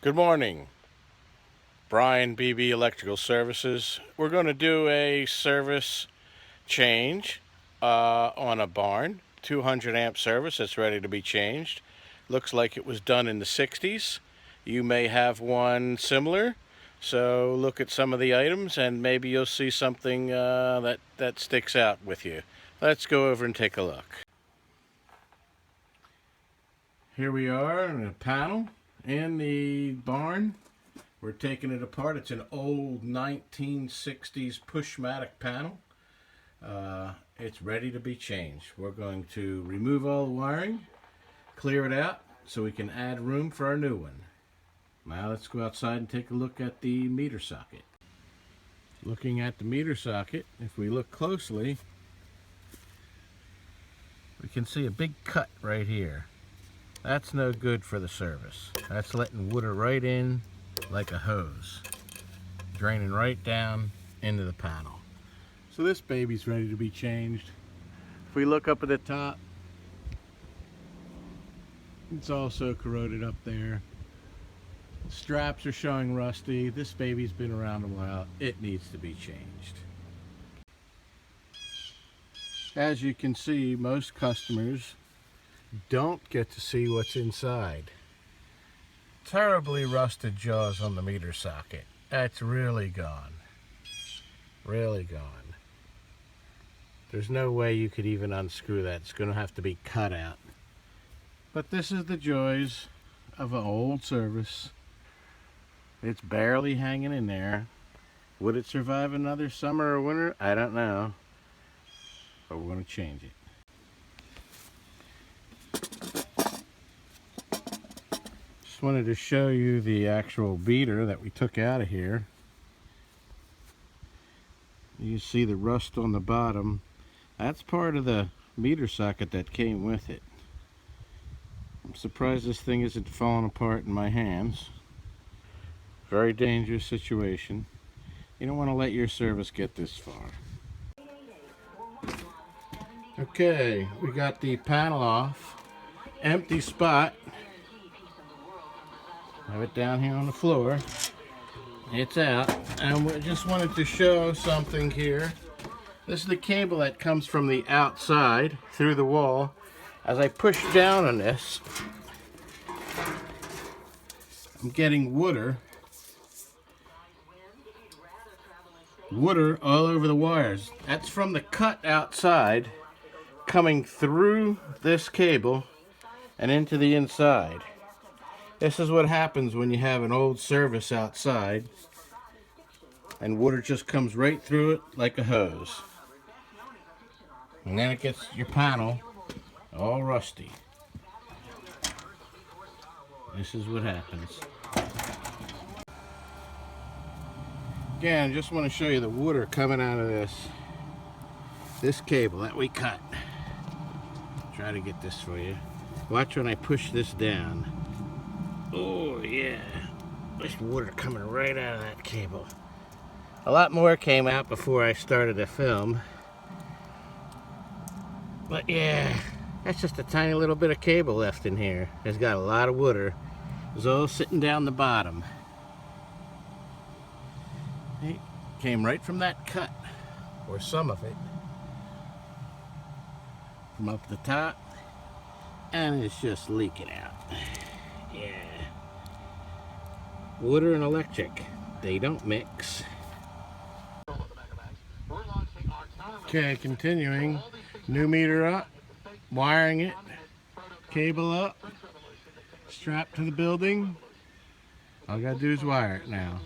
Good morning, Brian BB Electrical Services. We're going to do a service change on a barn, 200 amp service that's ready to be changed. Looks like it was done in the 60s. You may have one similar, so look at some of the items and maybe you'll see something that sticks out with you. Let's go over and take a look. Here we are in a panel in the barn. We're taking it apart. It's an old 1960s Pushmatic panel. It's ready to be changed. We're going to remove all the wiring, clear it out so we can add room for our new one. Now let's go outside and take a look at the meter socket. Looking at the meter socket, if we look closely, we can see a big cut right here. That's no good for the service. That's letting water right in like a hose, draining right down into the panel. So this baby's ready to be changed. If we look up at the top, it's also corroded up there. The straps are showing rusty. This baby's been around a while. It needs to be changed. As you can see, most customers don't get to see what's inside. Terribly rusted jaws on the meter socket. That's really gone. Really gone. There's no way you could even unscrew that. It's going to have to be cut out. But this is the joys of an old service. It's barely hanging in there. Would it survive another summer or winter? I don't know. But we're going to change it. Just wanted to show you the actual beater that we took out of here. You see the rust on the bottom. That's part of the meter socket that came with it. I'm surprised this thing isn't falling apart in my hands. Very dangerous situation. You don't want to let your service get this far. Okay, we got the panel off. Empty spot. Have it down here on the floor. It's out, and we just wanted to show something here. This is the cable that comes from the outside through the wall. As I push down on this, I'm getting water all over the wires. That's from the cut outside coming through this cable and into the inside. This is what happens when you have an old service outside and water just comes right through it like a hose. And then it gets your panel all rusty. This is what happens. Again, I just want to show you the water coming out of this cable that we cut. Try to get this for you. Watch when I push this down. Oh yeah, there's water coming right out of that cable. A lot more came out before I started to film. But yeah, that's just a tiny little bit of cable left in here. It's got a lot of water. It's all sitting down the bottom. It came right from that cut, or some of it, from up the top, and it's just leaking out. Yeah. Water and electric, they don't mix. Okay, continuing. New meter up, wiring it, cable up, strapped to the building. All I gotta do is wire it now.